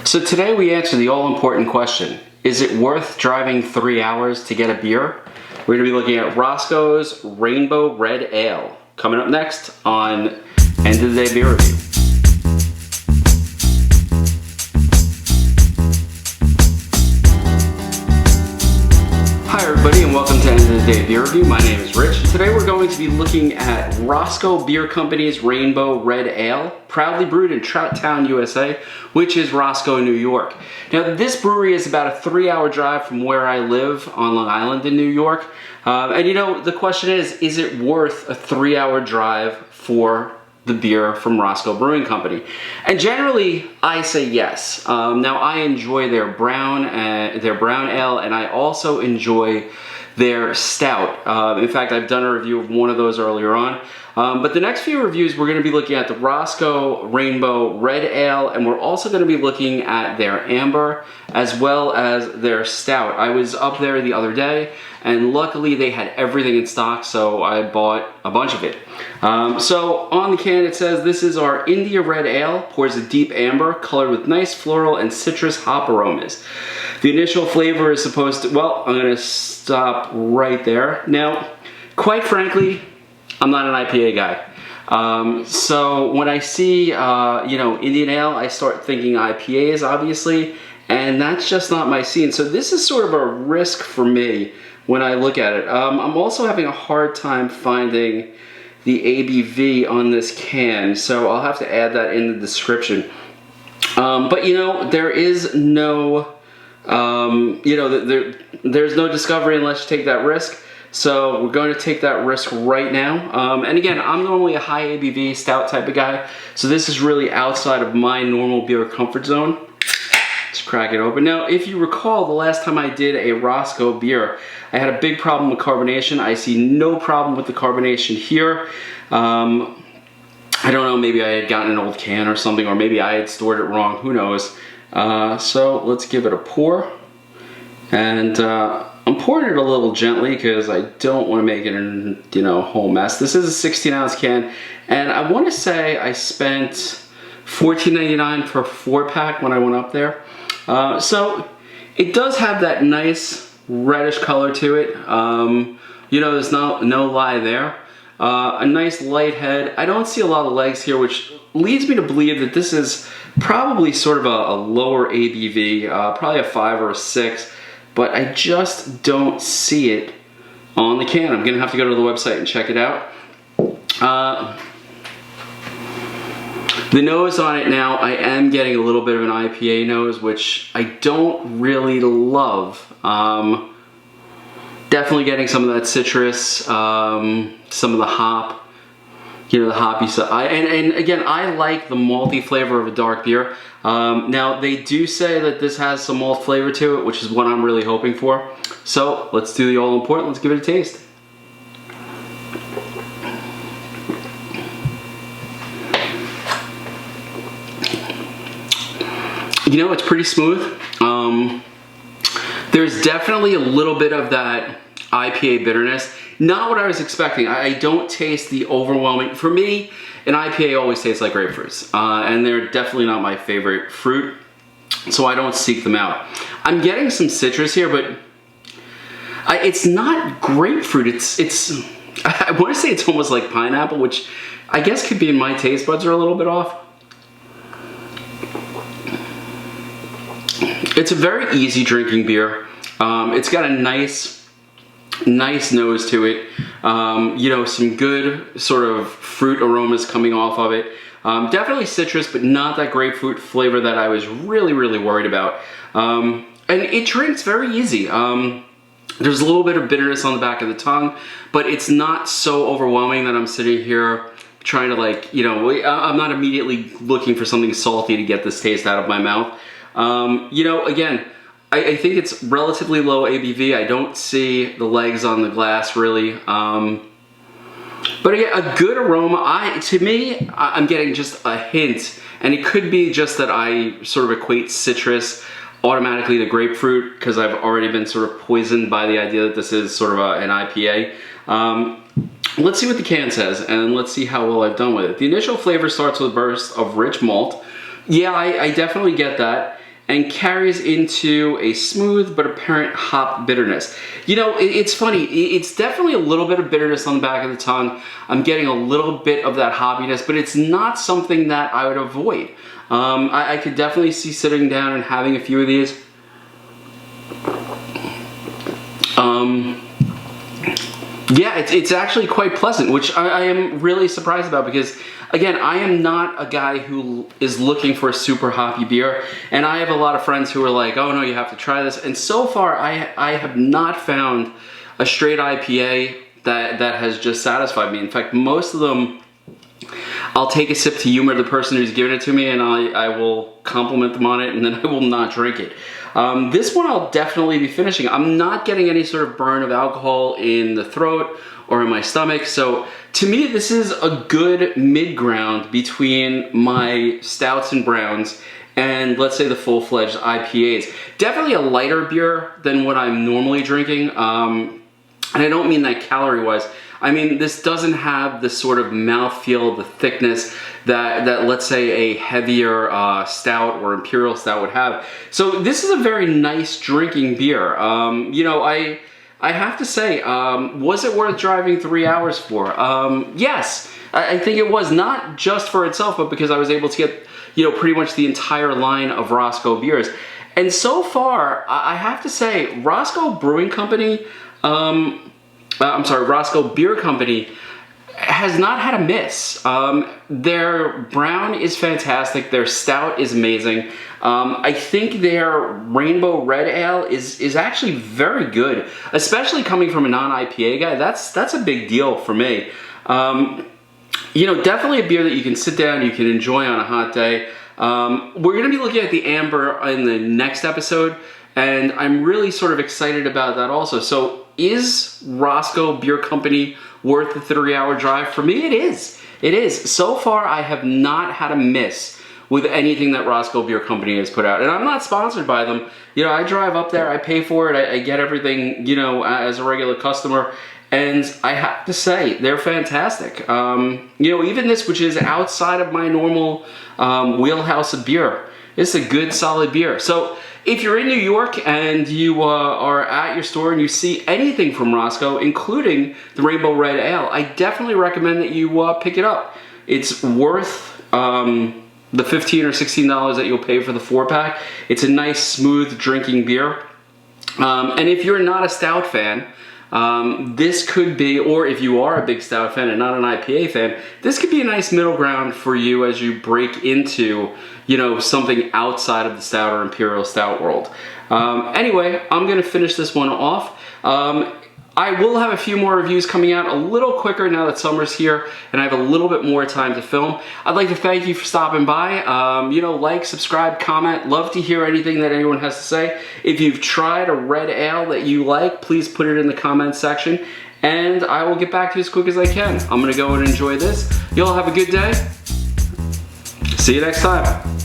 So today we answer the all-important question, is it worth driving 3 hours to get a beer? We're going to be looking at Roscoe's Rainbow Red Ale. Coming up next on End of the Day Beer Review. Hi everybody and welcome to End of the Day Beer Review. My name is Rich. Today we're going to be looking at Roscoe Beer Company's Rainbow Red Ale, proudly brewed in Trout Town, USA, which is Roscoe, New York. Now this brewery is about a 3-hour drive from where I live on Long Island in New York. And you know, the question is it worth a 3-hour drive for the beer from Roscoe Brewing Company? And generally, I say yes. Now, I enjoy their brown ale, and I also enjoy their stout. In fact, I've done a review of one of those earlier on. But the next few reviews, we're going to be looking at the Roscoe Rainbow Red Ale, and we're also going to be looking at their amber as well as their stout. I was up there the other day, and luckily they had everything in stock, so I bought a bunch of it. So on the can it says, this is our India Red Ale, pours a deep amber, colored with nice floral and citrus hop aromas. The initial flavor is supposed to, well, I'm going to stop right there. Now, quite frankly, I'm not an IPA guy. So when I see, you know, Indian Ale, I start thinking IPAs, obviously, and that's just not my scene. So this is sort of a risk for me when I look at it. I'm also having a hard time finding the ABV on this can, so I'll have to add that in the description. But you know, there is no, you know, there's no discovery unless you take that risk. So we're going to take that risk right now. And again, I'm normally a high ABV stout type of guy, so this is really outside of my normal beer comfort zone. Let's crack it open. Now, if you recall, the last time I did a Roscoe beer, I had a big problem with carbonation. I see no problem with the carbonation here. I don't know, maybe I had gotten an old can or something, or maybe I had stored it wrong, who knows. So let's give it a pour. And I'm pouring it a little gently because I don't want to make it a, you know, whole mess. This is a 16-ounce can, and I want to say I spent $14.99 for a 4-pack when I went up there. So it does have that nice reddish color to it. You know, there's no lie there. A nice light head. I don't see a lot of legs here, which leads me to believe that this is probably sort of a lower ABV, probably a 5 or a 6, but I just don't see it on the can. I'm gonna have to go to the website and check it out. The nose on it now, I am getting a little bit of an IPA nose, which I don't really love. Definitely getting some of that citrus, some of the hop, you know, the hoppy stuff. And again, I like the malty flavor of a dark beer. Now, they do say that this has some malt flavor to it, which is what I'm really hoping for. So let's do the all important, let's give it a taste. You know, it's pretty smooth. There's definitely a little bit of that IPA bitterness. Not what I was expecting. I don't taste the overwhelming, for me, an IPA always tastes like grapefruits. And they're definitely not my favorite fruit, so I don't seek them out. I'm getting some citrus here, but it's not grapefruit. It's I want to say it's almost like pineapple, which I guess could be in my taste buds are a little bit off. It's a very easy drinking beer. It's got a nice nose to it. You know, some good sort of fruit aromas coming off of it. Definitely citrus, but not that grapefruit flavor that I was really worried about. And it drinks very easy. There's a little bit of bitterness on the back of the tongue, but it's not so overwhelming that I'm sitting here trying to, like, you know, I'm not immediately looking for something salty to get this taste out of my mouth. You know, again, I think it's relatively low ABV. I don't see the legs on the glass really. But again, a good aroma. To me, I'm getting just a hint, and it could be just that I sort of equate citrus automatically to grapefruit because I've already been sort of poisoned by the idea that this is sort of an IPA. Let's see what the can says, and let's see how well I've done with it. The initial flavor starts with a burst of rich malt. Yeah, I definitely get that. and carries into a smooth but apparent hop bitterness. You know, it's funny, it's definitely a little bit of bitterness on the back of the tongue. I'm getting a little bit of that hoppiness, but it's not something that I would avoid. I could definitely see sitting down and having a few of these. Yeah, it's actually quite pleasant, which I am really surprised about because, again, I am not a guy who is looking for a super hoppy beer, and I have a lot of friends who are like, oh no, you have to try this, and so far I have not found a straight IPA that has just satisfied me. In fact, most of them, I'll take a sip to humor the person who's giving it to me, and I will compliment them on it, and then I will not drink it. This one I'll definitely be finishing. I'm not getting any sort of burn of alcohol in the throat or in my stomach, so to me this is a good mid-ground between my stouts and browns and, let's say, the full-fledged IPAs. Definitely a lighter beer than what I'm normally drinking, and I don't mean that calorie-wise. I mean, this doesn't have the sort of mouthfeel, the thickness that let's say a heavier stout or imperial stout would have. So this is a very nice drinking beer. You know, I have to say, was it worth driving 3 hours for? Yes, I think it was, not just for itself, but because I was able to get, you know, pretty much the entire line of Roscoe beers. And so far, I have to say, Roscoe Brewing Company, Roscoe Beer Company has not had a miss. Their brown is fantastic. Their stout is amazing. I think their Rainbow Red Ale is actually very good, especially coming from a non-IPA guy. That's a big deal for me. You know, definitely a beer that you can sit down, you can enjoy on a hot day. We're gonna be looking at the amber in the next episode, and I'm really sort of excited about that also. So is Roscoe Beer Company worth the 3-hour drive? For me, it is. It is. So far, I have not had a miss with anything that Roscoe Beer Company has put out. And I'm not sponsored by them. You know, I drive up there, I pay for it, I get everything, you know, as a regular customer. And I have to say, they're fantastic. You know, even this, which is outside of my normal wheelhouse of beer, it's a good, solid beer. So if you're in New York and you are at your store and you see anything from Roscoe, including the Rainbow Red Ale, I definitely recommend that you pick it up. It's worth the $15 or $16 that you'll pay for the 4-pack. It's a nice, smooth drinking beer. And if you're not a stout fan, this could be, or if you are a big stout fan and not an IPA fan, this could be a nice middle ground for you as you break into, you know, something outside of the stout or imperial stout world. Anyway, I'm gonna finish this one off. I will have a few more reviews coming out a little quicker now that summer's here and I have a little bit more time to film. I'd like to thank you for stopping by. You know, like, subscribe, comment. Love to hear anything that anyone has to say. If you've tried a red ale that you like, please put it in the comments section and I will get back to you as quick as I can. I'm gonna go and enjoy this. You all have a good day. See you next time.